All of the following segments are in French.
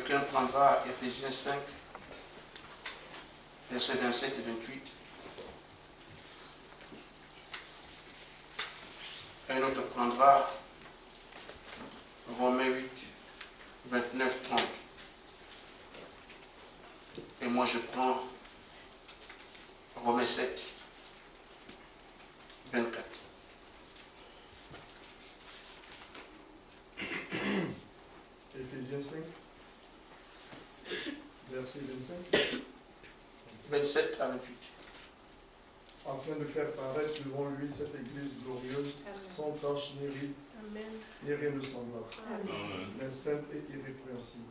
Quelqu'un prendra Ephésiens 5, versets 27 et 28. Un autre prendra Romains 8, 29, 30. Et moi je prends Romains 7, 24. Éphésiens 5, verset 25. 27 à 28. Afin de faire paraître devant lui cette église glorieuse, sans tache ni ride, ni rien de semblable, mais sainte et irrépréhensible.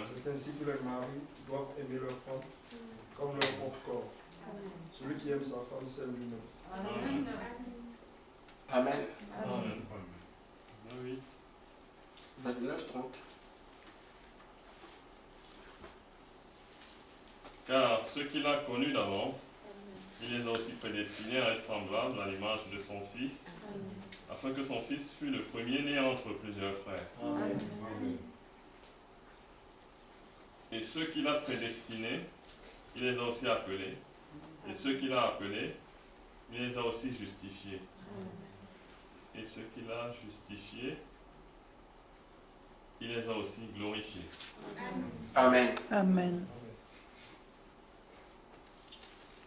C'est ainsi que les maris doivent aimer leur femme comme leur propre corps. Celui qui aime sa femme s'aime lui-même. Amen. Amen. 29, 30. Car ceux qu'il a connus d'avance, il les a aussi prédestinés à être semblables à l'image de son Fils, afin que son Fils fût le premier-né entre plusieurs frères. Amen. Et ceux qu'il a prédestinés, il les a aussi appelés. Et ceux qu'il a appelés, il les a aussi justifiés. Et ceux qu'il a justifiés, il les a aussi glorifiés. Amen. Amen.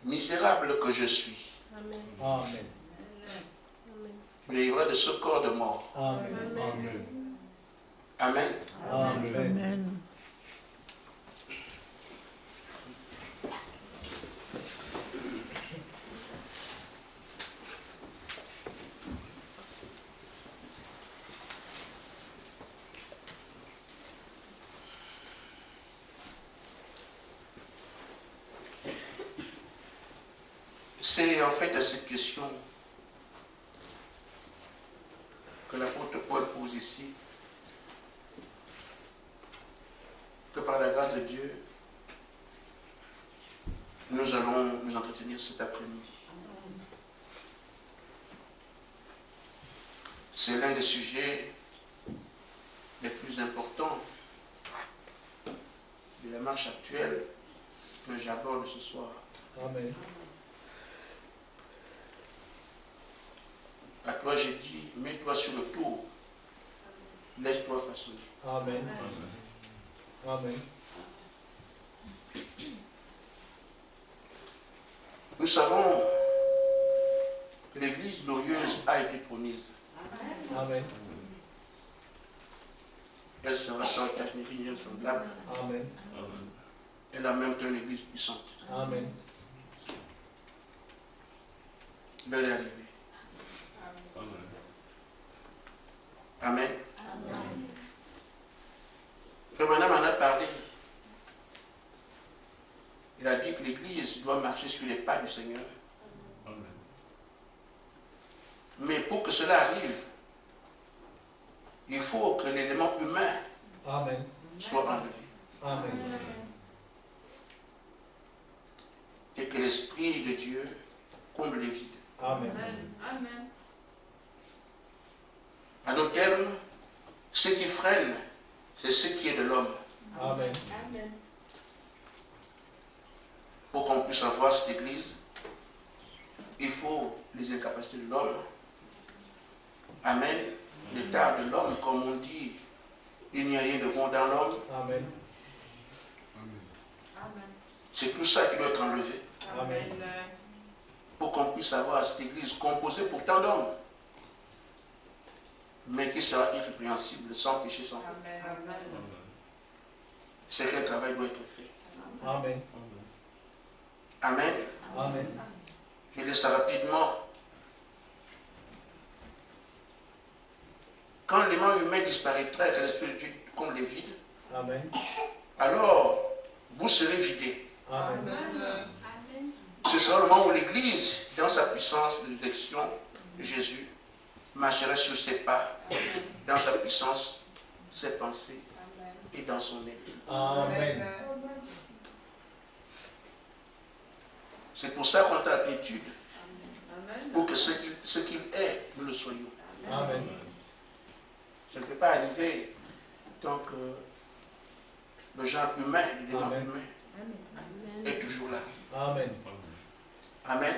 Misérable que je suis, Amen. livré de ce corps de mort. Amen. Amen. Amen. Amen. C'est en fait à cette question que l'apôtre Paul pose ici, que par la grâce de Dieu, nous allons nous entretenir cet après-midi. C'est l'un des sujets les plus importants de la marche actuelle que j'aborde ce soir. Amen. À toi j'ai dit, mets-toi sur le tour, laisse-toi façonner. Amen. Amen. Nous savons que l'Église glorieuse a été promise. Amen. Elle sera sans tache ni rien semblable. Amen. Elle a même une Église puissante. Amen. L'heure est arrivée. Amen. Frère Branham en a parlé. Il a dit que l'Église doit marcher sur les pas du Seigneur. Mais pour que cela arrive, il faut que l'élément humain Amen. soit enlevé. Amen. Et que l'Esprit de Dieu comble les vides. Amen. À nos termes, ce qui freine, c'est ce qui est de l'homme. Amen. Pour qu'on puisse avoir cette Église, il faut les incapacités de l'homme. Amen. L'état de l'homme, comme on dit, il n'y a rien de bon dans l'homme. Amen. C'est tout ça qui doit être enlevé. Amen. Pour qu'on puisse avoir cette Église composée pourtant d'hommes, mais qui sera irrépréhensible, sans péché, sans faute. C'est qu'un travail doit être fait. Amen. Amen. Amen. Je dis ça rapidement. Quand l'élément humain disparaîtra et que l'Esprit de Dieu comble les vides, Amen. alors vous serez vidés. Amen. Ce sera le moment où l'Église, dans sa puissance de direction de Jésus, marchera sur ses pas, dans sa puissance, ses pensées et dans son être. Amen. C'est pour ça qu'on est à la plénitude, pour que ce qu'il est, nous le soyons. Amen. Ça ne peut pas arriver tant que le genre humain, l'élément humain est toujours là. Amen. Amen.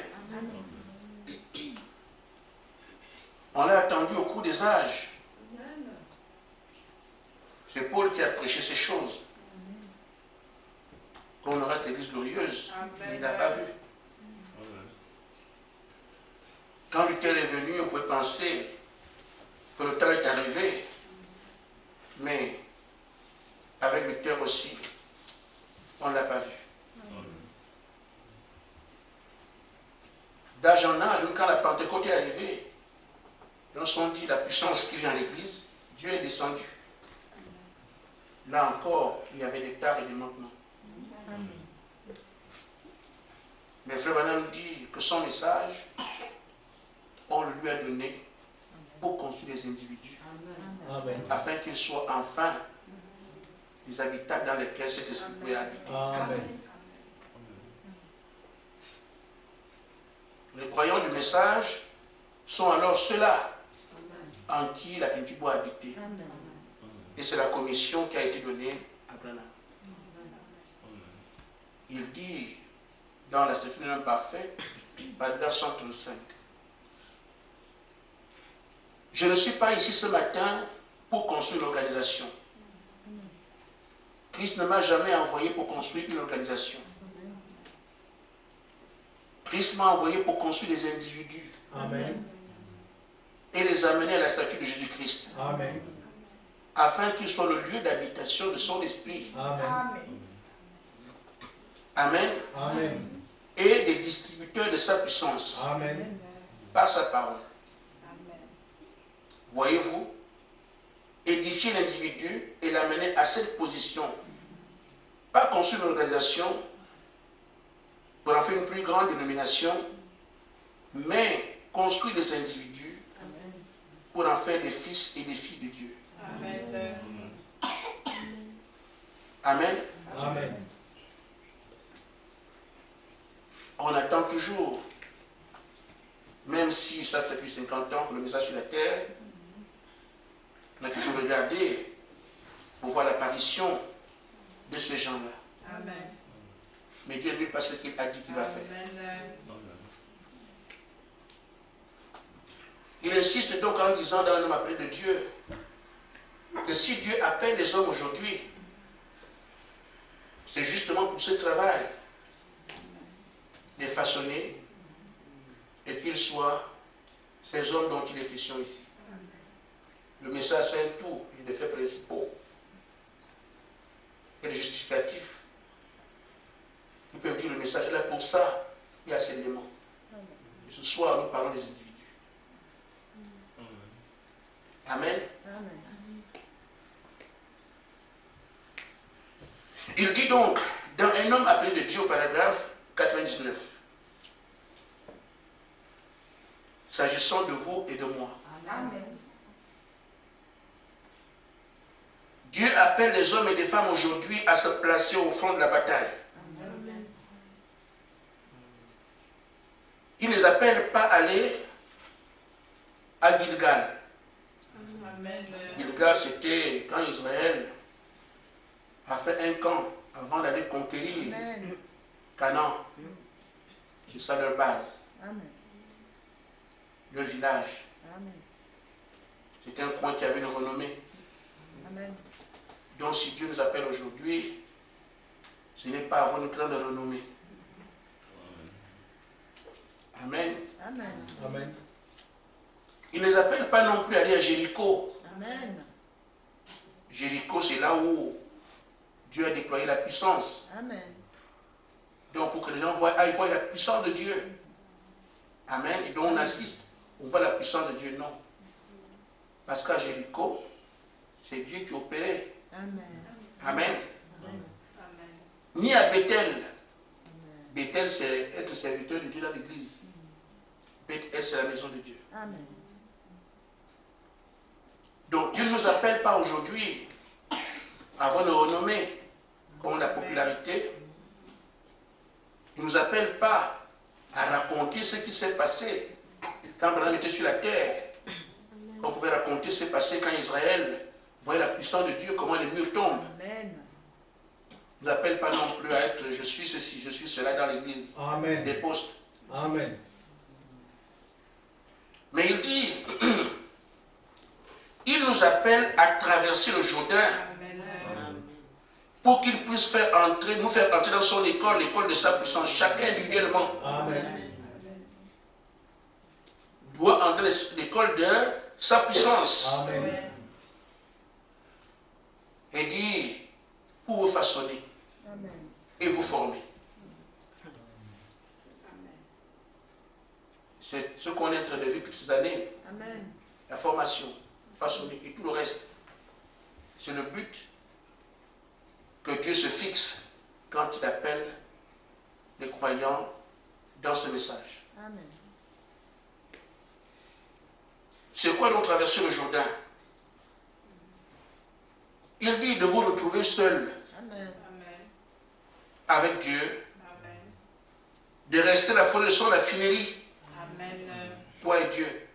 On l'a attendu au cours des âges. C'est Paul qui a prêché ces choses. Qu'on aura cette église glorieuse, il n'a pas vu. Quand Luther est venu, on pouvait penser que le temps est arrivé. Mais avec Luther aussi, on ne l'a pas vu. D'âge en âge, quand la Pentecôte est arrivée, on s'est dit la puissance qui vient à l'église, Dieu est descendu. Là encore, il y avait des tares et des manquements. Mais Frère Branham dit que son message, on le lui a donné pour construire des individus, afin qu'ils soient enfin les habitats dans lesquels cet esprit peut habiter. Amen. Les croyants du message sont alors ceux-là en qui la plénitude doit habiter. Et c'est la commission qui a été donnée à Branham. Il dit dans la statue de l'homme parfait, paragraphe 135. Je ne suis pas ici ce matin pour construire une organisation. Christ ne m'a jamais envoyé pour construire une organisation. Christ m'a envoyé pour construire des individus. Amen. Et les amener à la statue de Jésus-Christ. Amen. Afin qu'il soit le lieu d'habitation de son esprit. Amen. Amen. Amen. Et des distributeurs de sa puissance. Amen. Par sa parole. Voyez-vous, édifier l'individu et l'amener à cette position. Pas construire une organisation pour en faire une plus grande dénomination, mais construire des individus pour en faire des fils et des filles de Dieu. Amen. Amen. Amen. On attend toujours, même si ça fait plus de 50 ans que le message sur la terre, on a toujours regardé pour voir l'apparition de ces gens-là. Amen. Mais Dieu n'est pas ce qu'il a dit qu'il va faire. Il insiste donc en disant dans un homme appelé de Dieu que si Dieu appelle les hommes aujourd'hui, c'est justement pour ce travail, les façonner et qu'ils soient ces hommes dont il est question ici. Le message c'est un tout, il y a des faits principaux et des justificatifs qui peuvent dire le message est là pour ça, il y a ces éléments. Et ce soir, nous parlons des individus. Amen. Il dit donc, dans un homme appelé de Dieu au paragraphe 99, s'agissant de vous et de moi. Amen. Dieu appelle les hommes et les femmes aujourd'hui à se placer au front de la bataille. Amen. Il ne les appelle pas à aller à Gilgal. Amen. Gilgal, c'était quand Israël a fait un camp avant d'aller conquérir Canaan. C'est ça leur base. Leur village. C'était un coin qui avait une renommée. Donc si Dieu nous appelle aujourd'hui, ce n'est pas avoir une grande renommée. Amen. Amen. Il ne les appelle pas non plus à aller à Jéricho. Amen. Jéricho, c'est là où Dieu a déployé la puissance. Amen. Donc pour que les gens voient, ils voient la puissance de Dieu. Amen. Et donc on assiste, on voit la puissance de Dieu. Non. Parce qu'à Jéricho, c'est Dieu qui opérait. Amen. Amen. Amen. Ni à Bethel. Bethel, c'est être serviteur de Dieu dans l'église. Bethel, c'est la maison de Dieu. Amen. Donc Dieu ne nous appelle pas aujourd'hui à avoir une renommée comme la popularité. Il ne nous appelle pas à raconter ce qui s'est passé quand Abraham était sur la terre. On pouvait raconter ce qui s'est passé quand Israël voyait la puissance de Dieu, comment les murs tombent. Amen. ne nous appelle pas non plus à être je suis ceci, je suis cela dans l'église. Amen. Des postes. Amen. Mais il dit, il nous appelle à traverser le Jourdain pour qu'il puisse nous faire entrer dans son école, l'école de sa puissance, chacun individuellement. Amen. Doit entrer dans l'école de sa puissance. Amen. Et dit, pour vous façonner et vous former. C'est ce qu'on est en train de vivre toutes ces années. Amen. La formation, façonner et tout le reste. C'est le but que Dieu se fixe quand il appelle les croyants dans ce message. Amen. C'est quoi donc traverser le Jourdain? Il dit de vous retrouver seul avec Dieu, de rester la folie sur la finerie, toi et Dieu.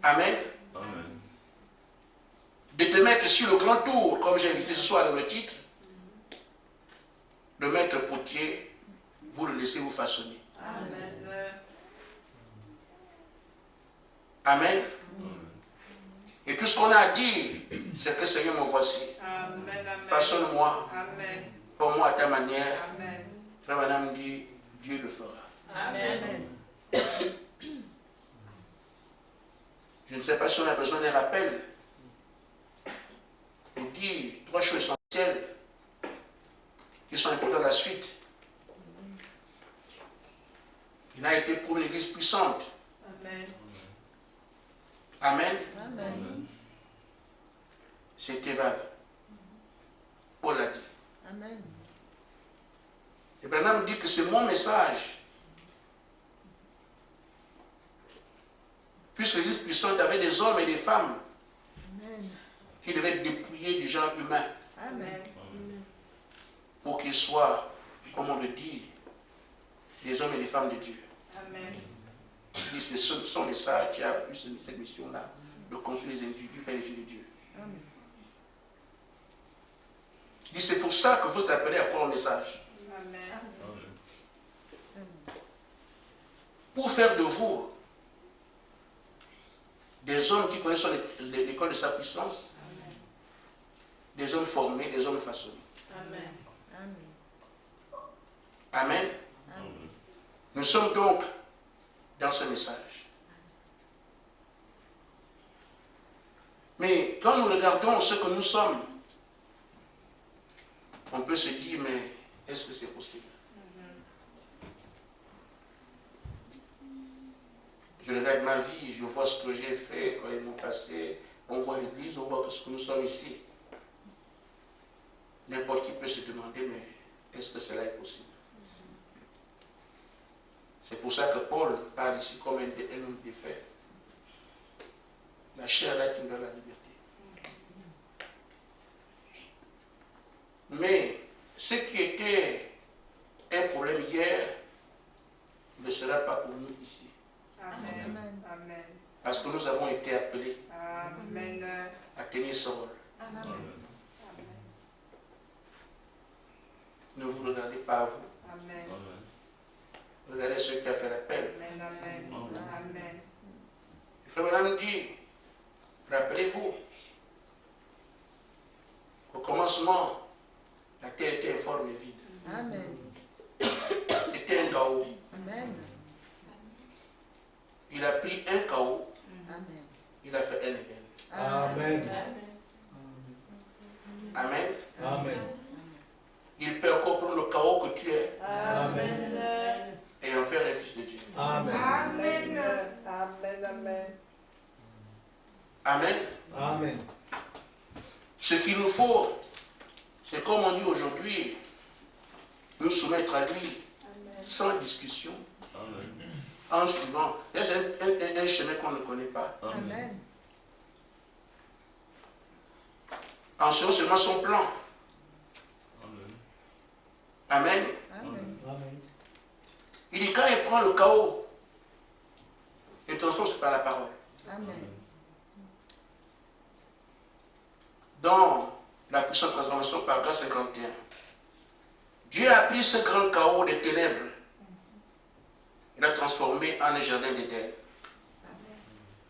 Amen. Amen. De te mettre sur le grand tour, comme j'ai invité ce soir dans le titre, de mettre potier, vous le laissez vous façonner. Amen. Et tout ce qu'on a à dire, c'est que Seigneur, me voici. Façonne-moi. Forme-moi à ta manière. Frère Madame dit, Dieu le fera. Amen. Je ne sais pas si on a besoin d'un rappel pour dire 3 choses essentielles qui sont importantes à la suite. Il a été pour une église puissante. Amen. Amen. C'était vague. Paul l'a dit. Amen. Et Branham dit que c'est mon message. Puisque l'église puissante avait des hommes et des femmes qui devaient être dépouillés du genre humain Amen. pour qu'ils soient, comme on le dit, des hommes et des femmes de Dieu. Amen. Il dit c'est son message qui a eu cette mission-là, de construire les individus, faire les filles de Dieu. Amen. Il dit c'est pour ça que vous êtes appelés à croire au message. Amen. Pour faire de vous des hommes qui connaissent l'école de sa puissance, des hommes formés, des hommes façonnés. Amen. Amen. Nous sommes donc dans ce message. Mais quand nous regardons ce que nous sommes, on peut se dire, mais est-ce que c'est possible? Je regarde ma vie, je vois ce que j'ai fait quand ils m'ont passé, on voit l'église, on voit ce que nous sommes ici. N'importe qui peut se demander, mais est-ce que cela est possible? C'est pour ça que Paul parle ici comme un homme défait. La chair là qui me donne la liberté. Mais ce qui était un problème hier ne sera pas pour nous ici. Amen. Amen. Parce que nous avons été appelés Amen. à tenir ce rôle. Amen. Ne vous regardez pas à vous. Amen. Regardez ceux qui ont fait l'appel. Amen. Amen. Le frère Branham dit, rappelez-vous, au commencement, la terre était informe et vide. Amen. C'était un chaos. Amen. Il a pris un chaos, Amen. il a fait un Éden. Amen. Amen. Amen. Il peut encore prendre le chaos que tu es Amen. et en faire un fils de Dieu. Amen. Amen. Amen. Amen. Amen. Amen. Ce qu'il nous faut, c'est comme on dit aujourd'hui, nous soumettre à lui sans discussion, en suivant. C'est un chemin qu'on ne connaît pas. Amen. En suivant seulement son plan. Amen. Amen. Amen. Il dit quand il prend le chaos, il transforme par la parole. Amen. Dans la puissante transformation par grâce 51. Dieu a pris ce grand chaos des ténèbres. Il l'a transformé en un jardin d'Éden.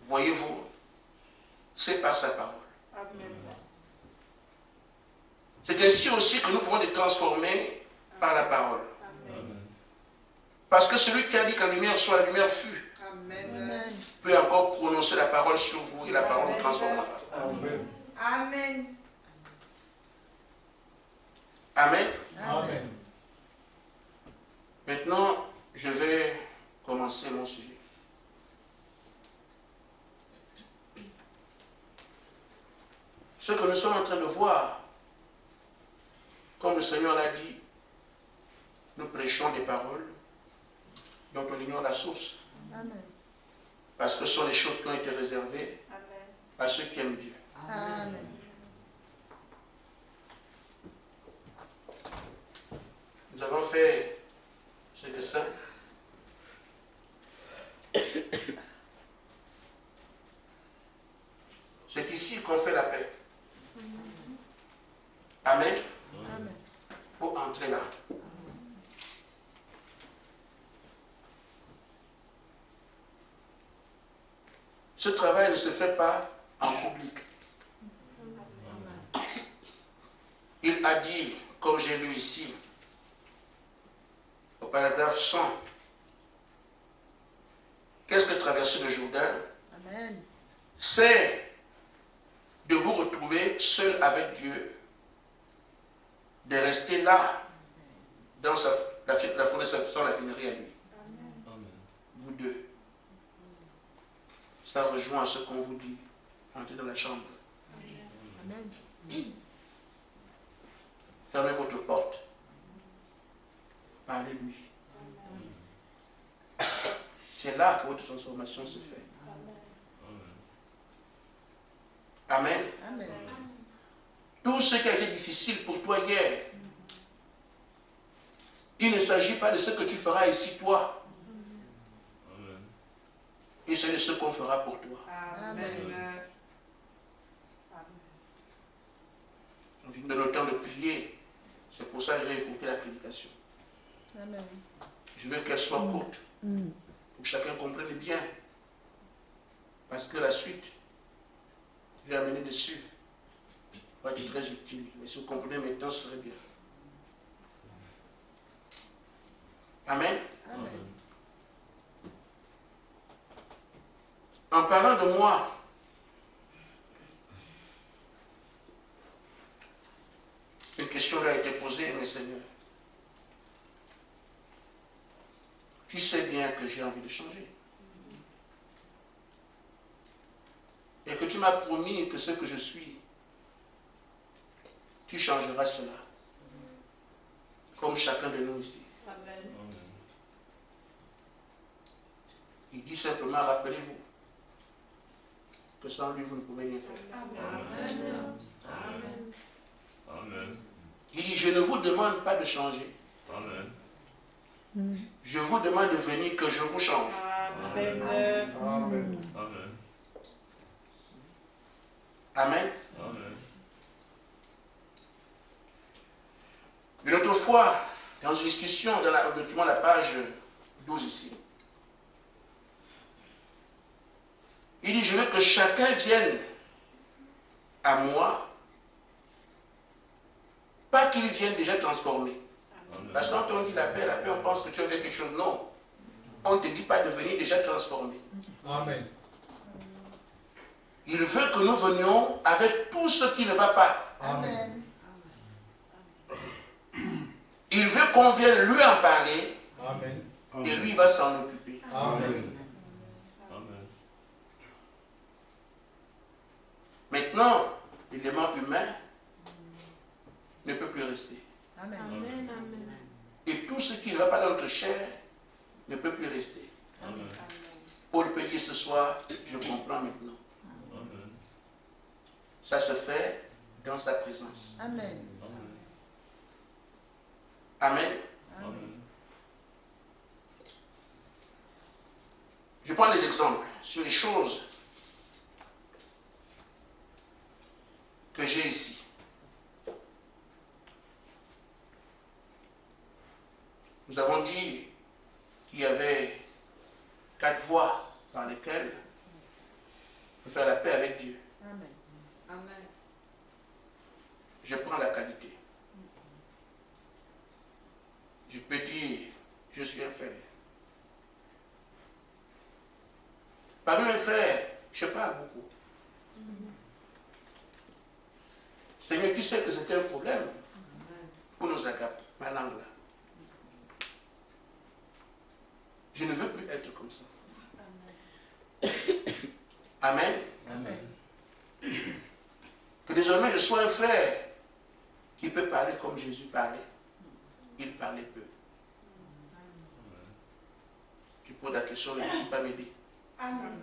Voyez-vous, c'est par sa parole. C'est ainsi aussi que nous pouvons les transformer par la parole. Parce que celui qui a dit que la lumière soit, la lumière fut, peut encore prononcer la parole sur vous et la parole vous transformera. Amen. Amen. Amen. Amen. Maintenant, je vais commencer mon sujet. Ce que nous sommes en train de voir, comme le Seigneur l'a dit, nous prêchons des paroles dont on ignore la source. Amen. Parce que ce sont les choses qui ont été réservées à ceux qui aiment Dieu. Amen. Nous avons fait ce dessin. C'est ici qu'on fait la paix. Amen. Amen. Pour entrer là. Ce travail ne se fait pas en public. Il a dit, comme j'ai lu ici, au paragraphe 100, qu'est-ce que traverser le Jourdain? Amen. C'est de vous retrouver seul avec Dieu, de rester là, dans la fournaise sans la finerie à lui. Amen. Vous deux. Ça rejoint ce qu'on vous dit. Entrez dans la chambre. Amen. Fermez votre porte. Parlez-lui. C'est là que votre transformation se fait. Amen. Amen. Tout ce qui a été difficile pour toi hier, il ne s'agit pas de ce que tu feras ici, toi. Amen. Et c'est de ce qu'on fera pour toi. Amen. On vient de notre temps de prier. C'est pour ça que je vais écouter la prédication. Amen. Je veux qu'elle soit courte. Pour que chacun comprenne bien. Parce que la suite, je vais amener dessus. Va être très utile. Mais si vous comprenez maintenant, ce serait bien. Amen. Amen. En parlant de moi, une question lui a été posée, mais Seigneur, tu sais bien que j'ai envie de changer. Et que tu m'as promis que ce que je suis, tu changeras cela. Comme chacun de nous ici. Il dit simplement, rappelez-vous que sans lui, vous ne pouvez rien faire. Amen. Amen. Il dit, je ne vous demande pas de changer. Amen. Je vous demande de venir que je vous change. Amen. Amen. Amen. Amen. Amen. Une autre fois, dans une discussion, dans le document, la page 12 ici, il dit, je veux que chacun vienne à moi, pas qu'il vienne déjà transformé. Parce que quand on dit la paix, on pense que tu as fait quelque chose. Non. On ne te dit pas de venir déjà transformé. Amen. Il veut que nous venions avec tout ce qui ne va pas. Amen. Il veut qu'on vienne lui en parler Amen. et lui va s'en occuper. Amen. Amen. Maintenant, l'élément humain ne peut plus rester. Amen. Et tout ce qui ne va pas dans notre chair ne peut plus rester. Amen. Paul peut dire ce soir, je comprends maintenant. Amen. Ça se fait dans sa présence. Amen. Amen. Amen. Je prends des exemples sur les choses que j'ai ici. Nous avons dit qu'il y avait 4 voies dans lesquelles on peut faire la paix avec Dieu. Amen. Amen. Je prends la qualité. Je peux dire, je suis un frère. Parmi mes frères, je parle beaucoup. Seigneur, tu sais que c'était un problème pour nos agapes, ma langue là. Je ne veux plus être comme ça. Amen. Amen. Que désormais je sois un frère qui peut parler comme Jésus parlait. Il parlait peu. Tu poses la question, mais tu ne peux pas m'aider. Amen.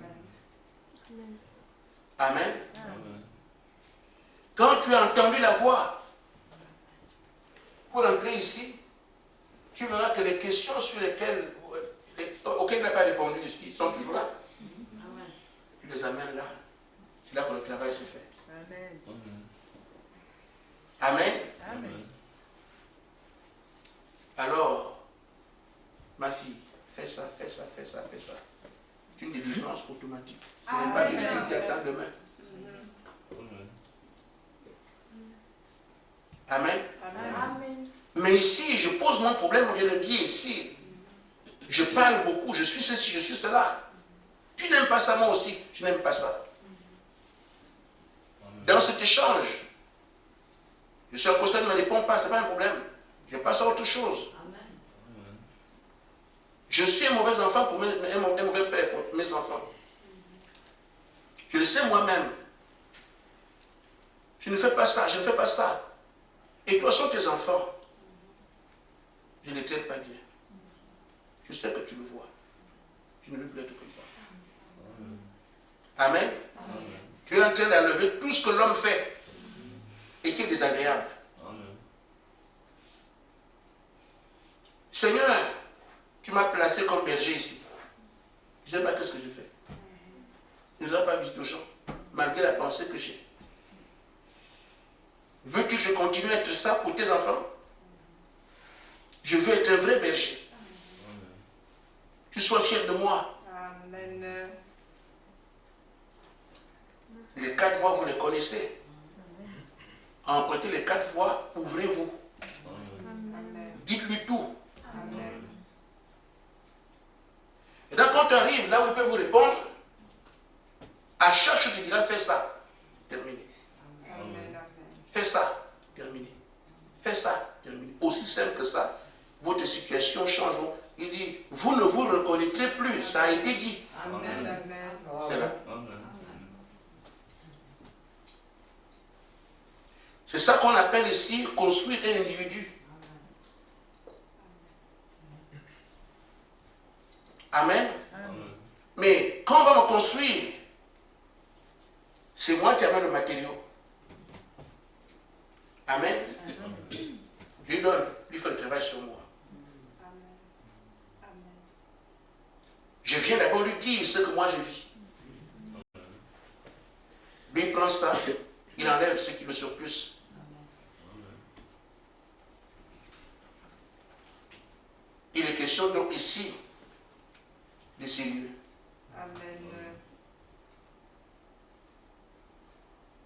Amen. Amen. Quand tu as entendu la voix, pour entrer ici, tu verras que les questions sur lesquelles, auxquelles il n'a pas répondu ici sont toujours là. Amen. Tu les amènes là. C'est là que le travail se fait. Amen. Amen. Amen. Alors, ma fille, fais ça, fais ça, fais ça, fais ça. C'est une délivrance automatique. Ce n'est pas quelque chose qui attend demain. Amen. Amen. Mais ici, je pose mon problème, je le dis ici. Je parle beaucoup, je suis ceci, je suis cela. Tu n'aimes pas ça, moi aussi, je n'aime pas ça. Dans cet échange, je suis apostat, ne me réponds pas, ce n'est pas un problème. Je passe à autre chose. Je suis un mauvais enfant pour un mauvais père pour mes enfants. Je le sais moi-même. Je ne fais pas ça, je ne fais pas ça. Et toi, sont tes enfants. Je ne les traite pas bien. Je sais que tu le vois. Je ne veux plus être comme ça. Amen. Amen. Tu es en train d'enlever tout ce que l'homme fait et qui est désagréable. Amen. Seigneur, tu m'as placé comme berger ici. Je ne sais pas ce que je fais. Je ne dois pas visiter aux gens, malgré la pensée que j'ai. Veux-tu que je continue à être ça pour tes enfants? Je veux être un vrai berger. Tu sois fier de moi. Amen. Les 4 voies, vous les connaissez. Empruntez les 4 voies, ouvrez-vous. Amen. Dites-lui tout. Amen. Et donc quand tu arrives là où il peut vous répondre, à chaque chose tu diras fais ça. Terminé. Amen. Fais ça. Terminé. Fais ça. Terminé. Aussi simple que ça, votre situation change. Il dit, vous ne vous reconnaîtrez plus. Ça a été dit. Amen. Amen. C'est là. Amen. C'est ça qu'on appelle ici construire un individu. Amen. Amen. Mais quand on va me construire, c'est moi qui amène le matériau. Amen. Je lui donne, lui fait le travail sur moi. Je viens d'abord lui dire ce que moi je vis. Lui prend ça, il enlève ce qui le surplus. Il est question donc ici de ces lieux. Amen.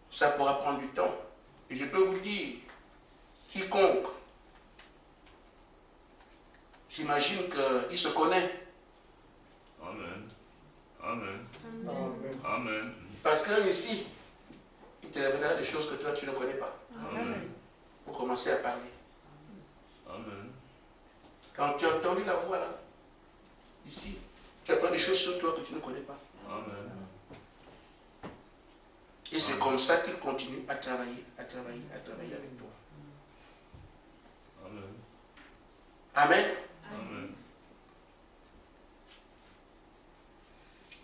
Ça pourra prendre du temps. Et je peux vous dire, quiconque s'imagine qu'il se connaît. Amen. Amen. Amen. Amen. Parce que ici, il te révélera des choses que toi tu ne connais pas. Amen. Pour commencer à parler. Amen. Quand tu as entendu la voix là, ici, tu apprends des choses sur toi que tu ne connais pas. Amen. Et c'est comme ça qu'il continue à travailler, à travailler, à travailler avec toi. Amen. Amen. Amen.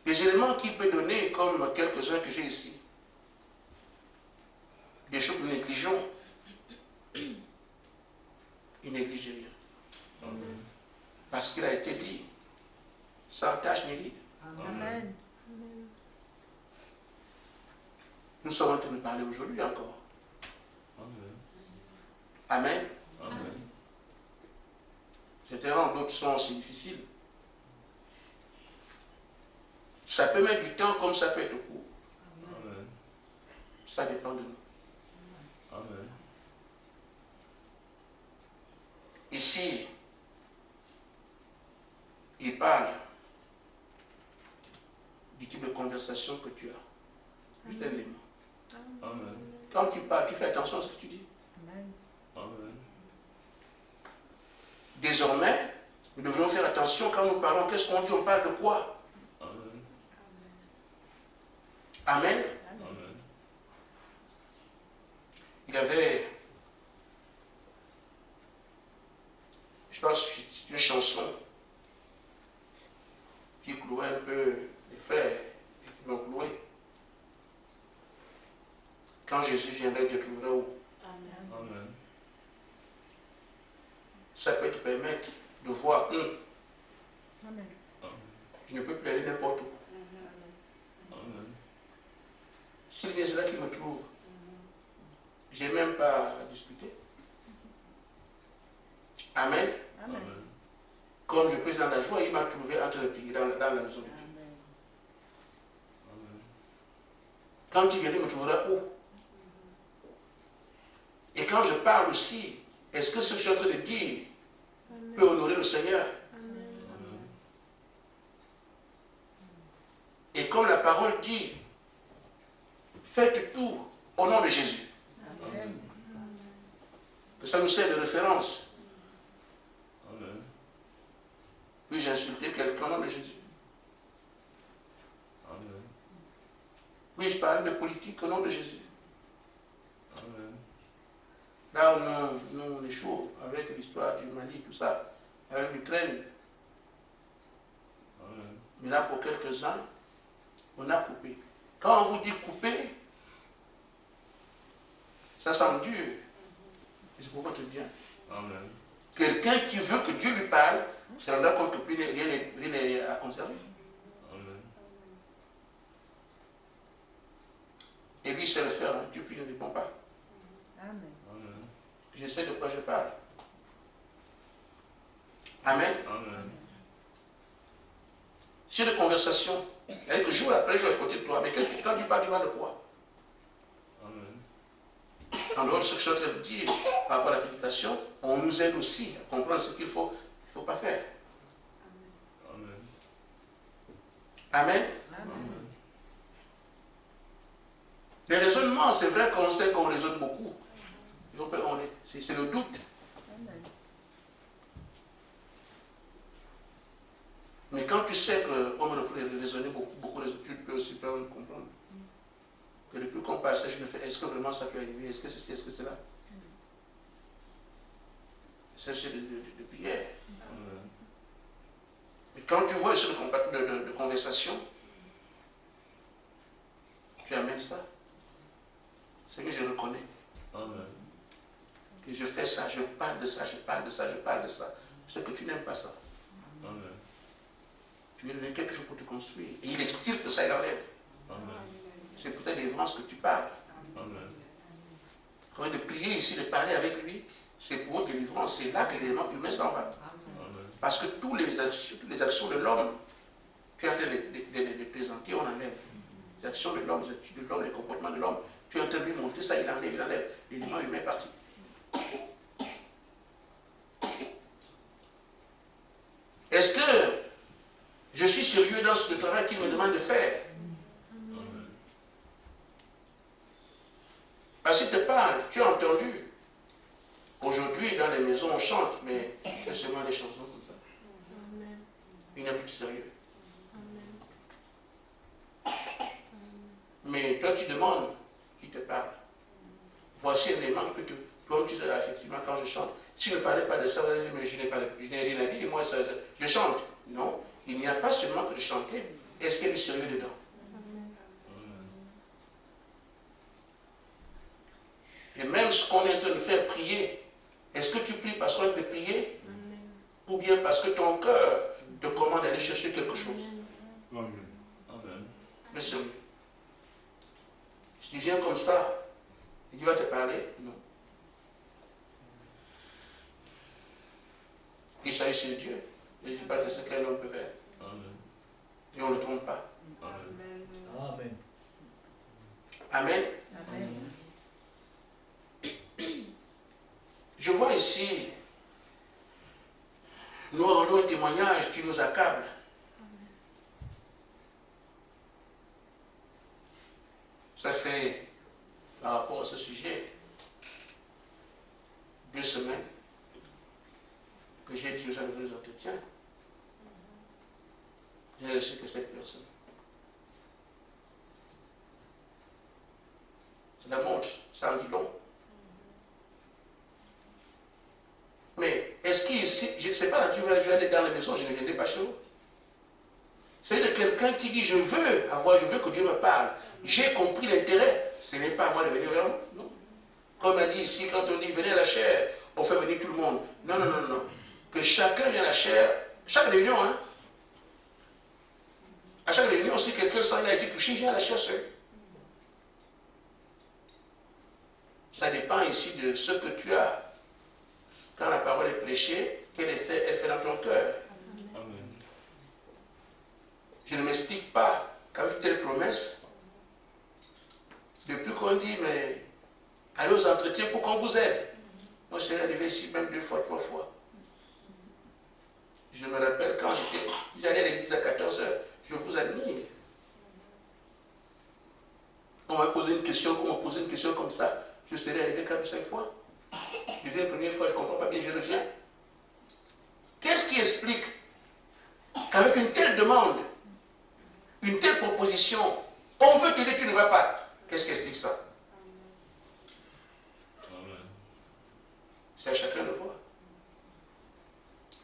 Des éléments qu'il peut donner, comme quelques-uns que j'ai ici, des choses que nous négligeons, il néglige rien. Amen. Parce qu'il a été dit, sans tâche ni ride. Amen. Nous sommes en train de parler aujourd'hui encore. Amen. Amen. Amen. Certains rangs, d'autres sont aussi difficiles. Ça peut mettre du temps comme ça peut être court. Amen. Ça dépend de nous. Amen. Ici, il parle du type de conversation que tu as. Juste un élément. Amen. Quand tu parles, tu fais attention à ce que tu dis. Amen. Désormais, nous devrions faire attention quand nous parlons. Qu'est-ce qu'on dit? On parle de quoi? Amen. Amen. Amen. Il y avait, je pense que c'est une chanson qui clouait un peu les frères et qui l'ont cloué. Quand Jésus viendrait, te trouverait où? Amen. Ça peut te permettre de voir, Amen. je ne peux plus aller n'importe où. Amen. S'il vient, c'est là qu'il me trouve. Je n'ai même pas à discuter. Amen. Amen. Amen. Comme je peux dans la joie, il m'a trouvé en train de prier dans la maison de Dieu. Amen. Quand il viendra, il me trouvera où? Et quand je parle aussi, est-ce que ce que je suis en train de dire peut honorer le Seigneur? Amen. Et comme la parole dit, faites tout au nom de Jésus. Amen. Que ça nous sert de référence. Amen. Puis j'ai insulté quelqu'un au nom de Jésus. Amen. Oui, je parlais de politique au nom de Jésus. Amen. Là où nous on est chaud avec l'histoire du Mali, tout ça, avec l'Ukraine. Amen. Mais là, pour quelques-uns, on a coupé. Quand on vous dit couper, ça semble dur. Et c'est pour votre bien. Amen. Quelqu'un qui veut que Dieu lui parle, se rendra compte que plus rien n'est à conserver. Amen. Et lui, il sait le faire, hein. Dieu puis ne répond pas. Amen. Amen. Je sais de quoi je parle. Amen. Amen. C'est une conversation. C'est-à-dire que jour après jour, à côté de toi. Mais quand tu parles, tu parles de quoi? Amen. En dehors de ce que je suis en train de dire par rapport à la méditation, on nous aide aussi à comprendre ce qu'il ne faut pas faire. Amen. Amen. Amen. Les raisonnements, c'est vrai qu'on sait qu'on raisonne beaucoup. C'est le doute. Amen. Mais quand tu sais qu'on me reprend de raisonner beaucoup, tu peux aussi comprendre. Que depuis qu'on parle ça, je me fais, est-ce que vraiment ça peut arriver? Est-ce que c'est ceci, est-ce que c'est là? C'est de prière. Amen. Mais quand tu vois ce de conversation, tu amènes ça. C'est que je reconnais. Amen. Que je fais ça, je parle de ça, je parle de ça, je parle de ça. C'est que tu n'aimes pas ça. Amen. Tu lui donnes quelque chose pour te construire. Et il extirpe ça, il enlève. Amen. C'est pour ta délivrance que tu parles. Amen. Quand de prier ici, de parler avec lui, c'est pour votre délivrance. C'est là que l'élément humain s'en va. Amen. Parce que toutes les actions de l'homme, tu es en train de les présenter, on enlève. Les actions de l'homme, les comportements de l'homme, tu es en train de lui montrer ça, il enlève. L'élément humain est parti. Est-ce que je suis sérieux dans ce travail qu'il me demande de faire? Amen. Parce qu'il te parle, tu as entendu. Aujourd'hui, dans les maisons, on chante, mais c'est seulement des chansons comme ça. Il n'y a plus de sérieux. Mais toi, tu demandes qui te parle. Voici un élément que toi, tu sais, effectivement, quand je chante, si je ne parlais pas de ça, vous allez dire, mais je n'ai rien à dire, moi, je chante. Non, il n'y a pas seulement que de chanter. Est-ce qu'il y a du sérieux dedans? Et même ce qu'on est en train de faire prier, est-ce que tu pries parce qu'on est de prier? Ou bien parce que ton cœur te commande d'aller chercher quelque chose? Amen. Amen. Le sérieux. Si tu viens comme ça, et Dieu va te parler, non. Et Il s'agit de Dieu. Je ne dis pas de ce qu'un homme peut faire. Amen. Et on ne le trompe pas. Amen. Amen. Amen. Amen. Je vois ici, nous rendons un témoignage qui nous accable. Ça fait, par rapport à ce sujet, 2 semaines que j'ai été aux gens de nos entretiens. J'ai reçu que 7 personnes. Ça la montre, ça en dit long. Mais est-ce qu'ici, je ne sais pas, je vais aller dans la maison, je ne viendrai pas chez vous. C'est de quelqu'un qui dit je veux que Dieu me parle. J'ai compris l'intérêt. Ce n'est pas à moi de venir vers vous. Non. Comme on a dit ici, quand on dit venez à la chair, on fait venir tout le monde. Non, non, non, non. Que chacun vienne à la chair, chaque réunion, hein. À chaque réunion, si quelqu'un s'en a été touché, il vient à la chair seul. Ça dépend ici de ce que tu as. Quand la parole est prêchée, quel effet elle fait dans ton cœur. Amen. Je ne m'explique pas qu'avec telle promesse, depuis qu'on dit, mais allez aux entretiens pour qu'on vous aide. Moi, je suis arrivé ici même 2 fois, 3 fois. Je me rappelle quand j'allais à l'église à 14 h, je vous admire. On m'a posé une question comme ça, je serais arrivé 4 ou 5 fois. Je viens la première fois, je ne comprends pas bien, je reviens. Qu'est-ce qui explique qu'avec une telle demande, une telle proposition, on veut t'aider, tu ne vas pas? Qu'est-ce qui explique ça? C'est à chacun de voir.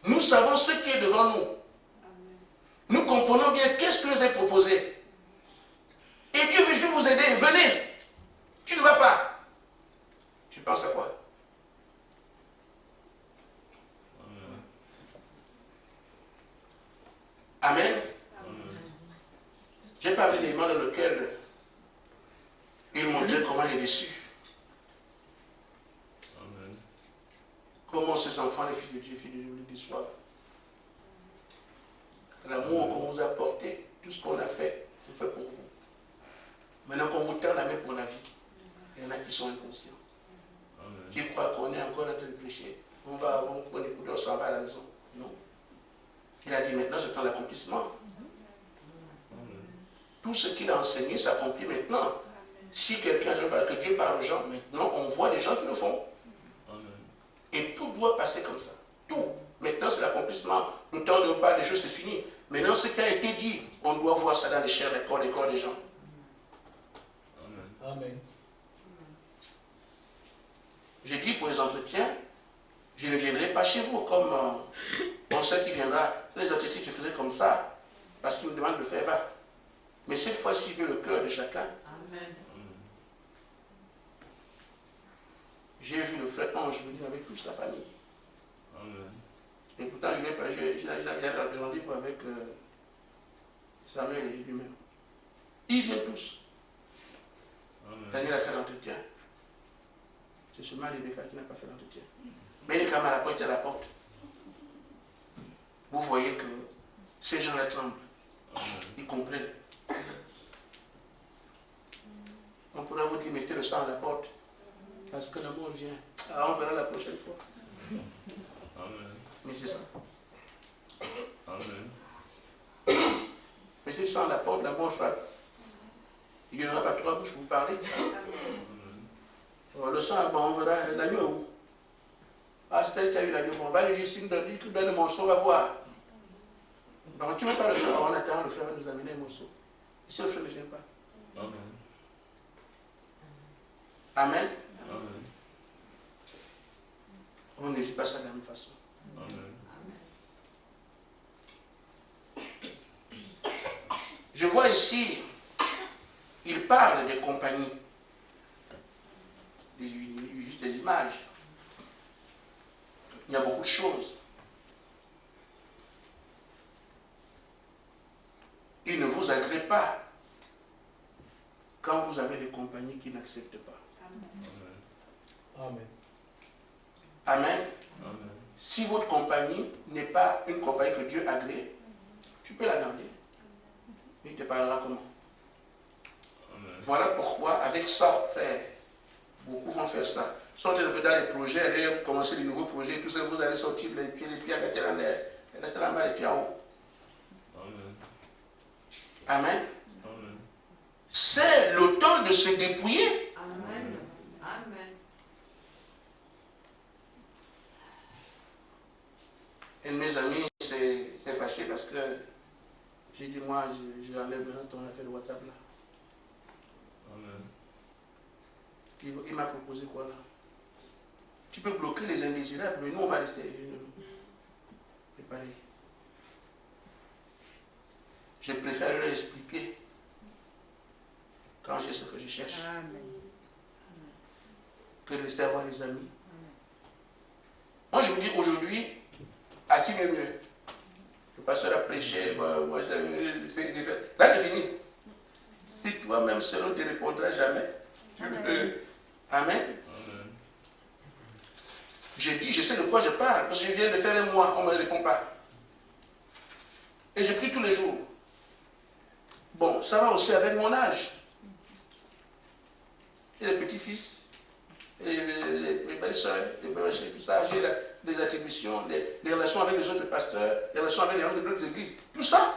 Nous savons ce qui est devant nous. Nous comprenons bien qu'est-ce que nous est proposé. Et Dieu veut juste vous aider. Venez. Tu ne vas pas. Tu penses à quoi? Amen. J'ai parlé des moments dans lesquels il montrait comment il est déçu. Comment ces enfants, les filles de Dieu, les déçoivent. L'amour qu'on vous a apporté, tout ce qu'on a fait, on fait pour vous. Maintenant qu'on vous tend la main pour la vie, il y en a qui sont inconscients. Amen. Qui croient qu'on est encore en train de prêcher. On écoute, on s'en va à la maison. Non. Il a dit maintenant, c'est temps d'accomplissement. Tout ce qu'il a enseigné s'accomplit maintenant. Si quelqu'un veut que Dieu parle aux gens, maintenant on voit des gens qui le font. Et tout doit passer comme ça. Tout. Maintenant, c'est l'accomplissement. Le temps de parler des choses, c'est fini. Maintenant, ce qui a été dit, on doit voir ça dans les chairs, les corps des gens. Amen. Amen. J'ai dit pour les entretiens, je ne viendrai pas chez vous comme mon soeur qui viendra. Les entretiens, je faisais comme ça, parce qu'il me demande de faire, va. Mais cette fois-ci, il veut le cœur de chacun. Amen. J'ai vu le frère Ange venir avec toute sa famille. Amen. Et pourtant, je n'ai pas de rendez-vous avec Samuel et lui-même. Ils viennent tous. Amen. Daniel a fait l'entretien. C'est seulement Rebecca qui n'a pas fait l'entretien. Mais les camarades étaient à la porte. Vous voyez que ces gens-là tremblent. Ils comprennent. On pourra vous dire, mettez le sang à la porte. Parce que l'amour vient. Ah, on verra la prochaine fois. Amen. Mais c'est ça. Amen. Mettez le sang à la porte, l'amour frappe. Il n'y en aura pas 3 bouches pour vous parler. Le sang, bon, on verra l'agneau. Ah, c'est elle qui a eu l'agneau. On va lui dire, si nous donne le morceau, on va voir. Donc, tu ne mets pas le frère, on attend, le frère va nous amener un morceau. Et si le frère ne vient pas? Amen. Amen. Amen. On ne dit pas ça de la même façon. Amen. Je vois ici, il parle des compagnies, juste des images. Il y a beaucoup de choses. Il ne vous agrée pas quand vous avez des compagnies qui n'acceptent pas. Amen. Amen. Amen. Amen. Si votre compagnie n'est pas une compagnie que Dieu a créée, tu peux la garder. Il te parlera comment? Amen. Voilà pourquoi, avec ça, frère, beaucoup vont faire ça. Sortez dans les projets, allez commencer des nouveaux projets, tout ça, vous allez sortir les pieds à la tête en l'air, la tête en bas, les pieds en haut. Amen. Amen. Amen. C'est le temps de se dépouiller. Amen. Amen. Et mes amis, c'est fâché parce que j'ai dit, moi, j'enlève maintenant ton affaire de WhatsApp là. Amen. Il m'a proposé quoi là? Tu peux bloquer les indésirables, mais nous on va rester. C'est pareil. Je préfère leur expliquer quand j'ai ce que je cherche. Amen. Que de rester avoir des amis. Amen. Moi je vous dis aujourd'hui, à qui mieux mieux? Le pasteur a prêché, moi, là c'est fini. Si toi-même seul ne te répondras jamais, tu peux. Amen. Je dis, je sais de quoi je parle, parce que je viens de faire un mois, on ne me répond pas. Et je prie tous les jours. Bon, ça va aussi avec mon âge. J'ai les petits-fils, les belles-sœurs, les belles-sœurs, tout ça, j'ai les attributions, les relations avec les autres pasteurs, les relations avec les autres églises, tout ça.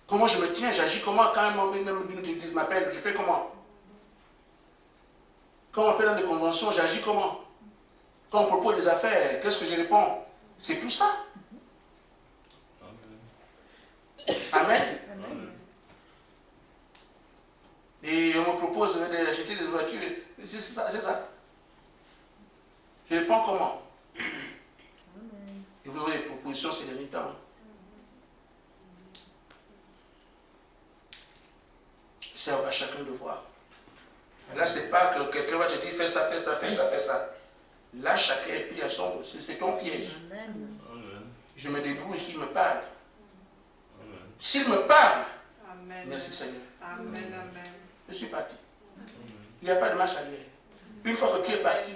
Comment je me tiens, j'agis comment quand un membre d'une autre église m'appelle, je fais comment? Quand on m'appelle dans des conventions, j'agis comment? Quand on propose des affaires, qu'est-ce que je réponds? C'est tout ça. Amen. Amen. Et on me propose d'acheter des voitures, c'est ça, c'est ça. Je réponds comment? Amen. Et vous aurez des propositions ces derniers temps. C'est à chacun de voir. Là, c'est pas que quelqu'un va te dire fais ça, fais ça, fais ça, fais ça. Là, chacun est pris à son. C'est ton piège. Amen. Je me débrouille qu'il me parle. S'il me parle, amen. Merci Seigneur. Amen, amen. Je suis parti. Amen. Il n'y a pas de marche arrière. Une fois que tu es parti,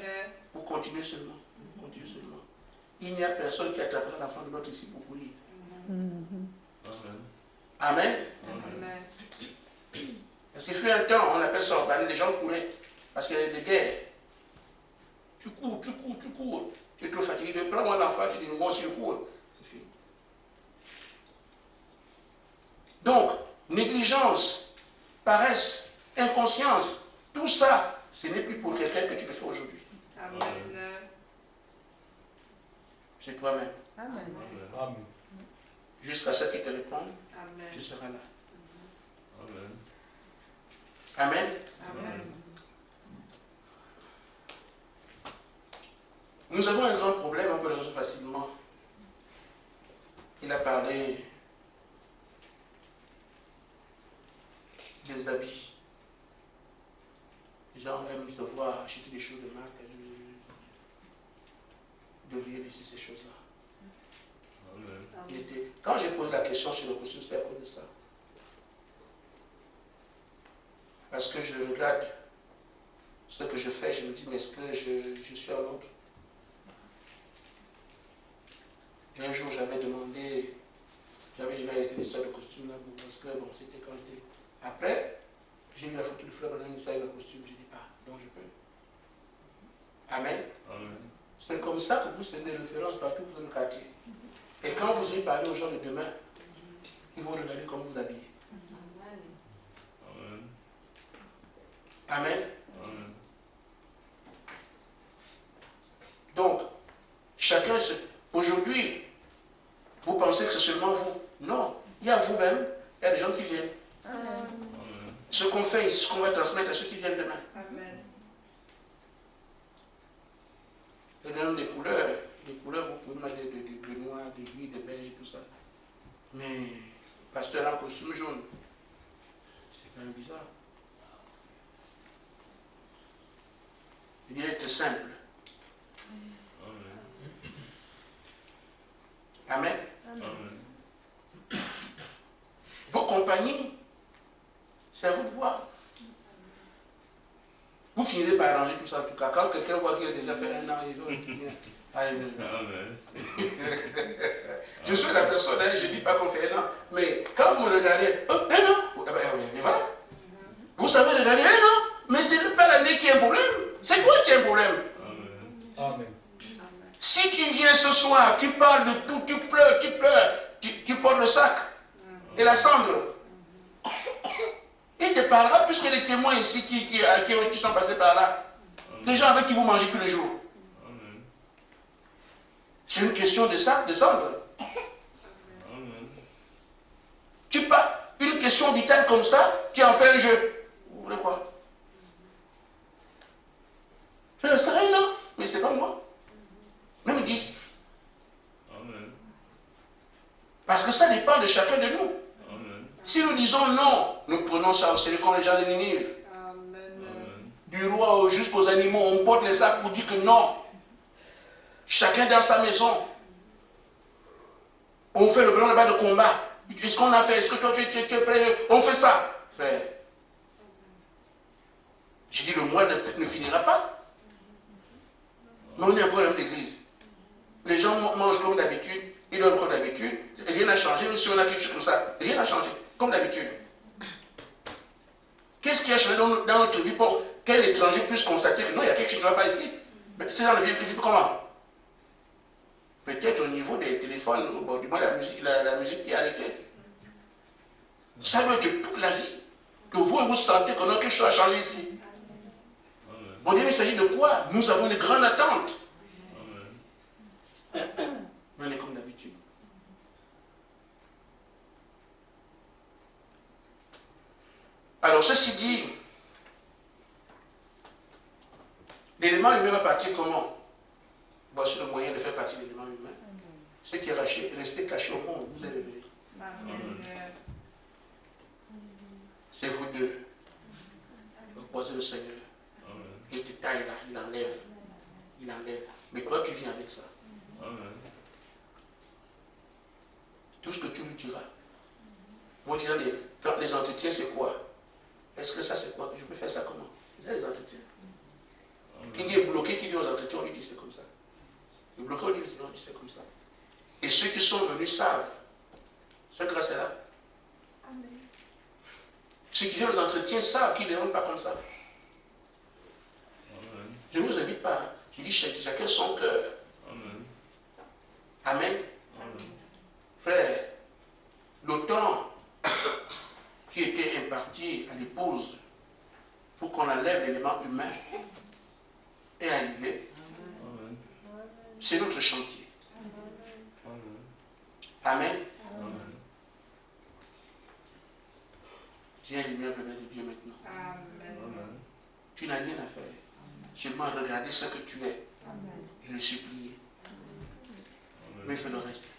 vous continuez seulement. Continuez seulement. Il n'y a personne qui attrapera l'enfant de l'autre ici pour courir. Amen. Amen. Amen. Parce qu'il fut un temps, on appelle ça urbanisme, les gens couraient. Parce qu'il y a des guerres. Tu cours, tu cours, tu cours. Tu es trop fatigué. Prends-moi l'enfant, tu dis moi aussi je cours. C'est fini. Donc, négligence, paresse, inconscience, tout ça, ce n'est plus pour quelqu'un que tu le fais aujourd'hui. Amen. C'est toi-même. Amen. Amen. Jusqu'à ce qu'il te réponde, tu seras là. Amen. Amen. Amen. Nous avons un grand problème, on peut le résoudre facilement. Il a parlé des habits. Les gens aiment se voir acheter des choses de marque. Vous devriez laisser ces choses-là. Quand j'ai posé la question sur le costume, c'est à cause de ça. Parce que je regarde ce que je fais, je me dis, mais est-ce que je suis un autre? Et un jour, j'avais demandé, j'avais arrêté l'histoire de costume là, parce que bon, c'était quand j'étais. Après, j'ai vu la photo du frère dans l'histoire de costume, j'ai dit, ah, donc je peux. Amen. Amen. C'est comme ça que vous serez des références partout dans le quartier. Et quand vous allez parler aux gens de demain, ils vont regarder comment vous habillez. Amen. Amen. Amen. Donc, chacun se... Aujourd'hui, vous pensez que c'est seulement vous. Non, il y a vous-même, il y a des gens qui viennent. Amen. Ce qu'on fait, ce qu'on va transmettre à ceux qui viennent demain. Amen. Et même des couleurs, vous pouvez mettre des noirs, des gris, des beiges, tout ça. Mais, pasteur en costume jaune, c'est quand même bizarre. Il doit être simple. Amen. Amen. Vos compagnies, c'est à vous de voir. Vous finirez par arranger tout ça en tout cas. Quand quelqu'un voit qu'il a déjà fait 1 an, il veut... Amen. Je suis la personne, hein, je ne dis pas qu'on fait 1 an. Mais quand vous me regardez, oh, 1 an, et voilà. Vous savez regarder 1 an, mais ce n'est pas l'année qui est un problème. C'est toi qui as un problème. Amen. Si tu viens ce soir, tu parles de tout, tu pleures, tu portes le sac et la cendre. Il te parlera plus que les témoins ici qui sont passés par là. Les gens avec qui vous mangez tous les jours. C'est une question de sac, de cendre. Tu parles une question vitale comme ça, tu en fais un jeu. Vous voulez quoi? C'est rien, non? Mais c'est pas moi. Même 10. Parce que ça dépend de chacun de nous. Si nous disons non, nous prenons ça au sérieux comme les gens de Ninive. Du roi jusqu'aux animaux, on porte les sacs pour dire que non. Chacun dans sa maison. On fait le plan de combat. Est-ce qu'on a fait? Est-ce que toi tu es prêt? On fait ça. Frère. J'ai dit le mois ne finira pas. Mais on est encore dans l'église. Les gens mangent comme d'habitude. Ils donnent comme d'habitude. Rien n'a changé. Même si on a quelque chose comme ça. Rien n'a changé. Comme d'habitude. Qu'est-ce qui a changé dans notre vie pour qu'un étranger puisse constater que non, il y a quelque chose qui ne va pas ici? C'est dans la vie comment? Peut-être au niveau des téléphones, du moins la musique qui est arrêtée. Ça doit être toute la vie. Que vous sentez qu'on a quelque chose à changer ici. On dirait qu'il s'agit de quoi? Nous avons une grande attente. Mais on est comme d'habitude. Alors, ceci dit, l'élément humain va partir comment? Voici le moyen de faire partie de l'élément humain. Ce qui est resté caché au monde, vous est révélé. C'est vous deux. Vous posez le Seigneur. Il te taille là, il enlève. Il enlève. Mais toi, tu viens avec ça. Tout ce que tu lui diras. Moi, disant, quand les entretiens, c'est quoi? Est-ce que ça, c'est quoi? Je peux faire ça comment? C'est les entretiens. Qui est bloqué, qui vient aux entretiens, on lui dit c'est comme ça. Il est bloqué, on lui dit c'est comme ça. Et ceux qui sont venus savent. Ce grâce-là. Ceux qui viennent aux entretiens savent qu'ils ne rentrent pas comme ça. Je ne vous invite pas. Hein. Je dis chacun son cœur. Amen. Frère, le temps qui était imparti à l'épouse pour qu'on enlève l'élément humain est arrivé. C'est notre chantier. Amen. Tiens l'immeuble de Dieu maintenant. Tu n'as rien à faire. Seulement regarder ce que tu es et le supplier. Mais fais le reste.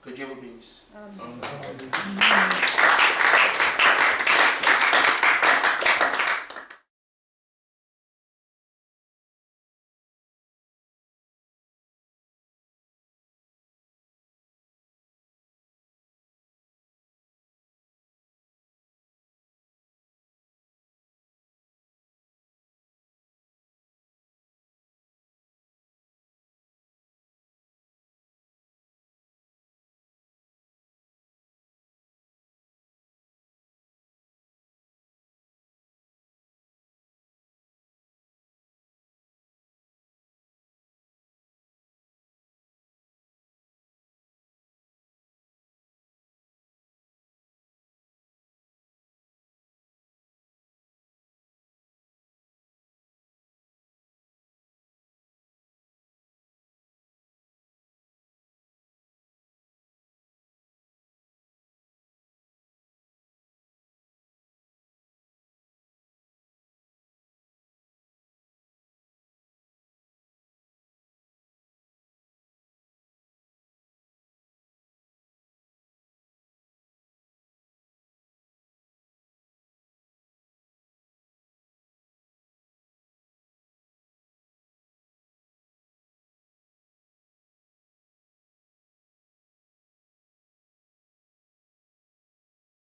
Que Dieu vous bénisse. Amen.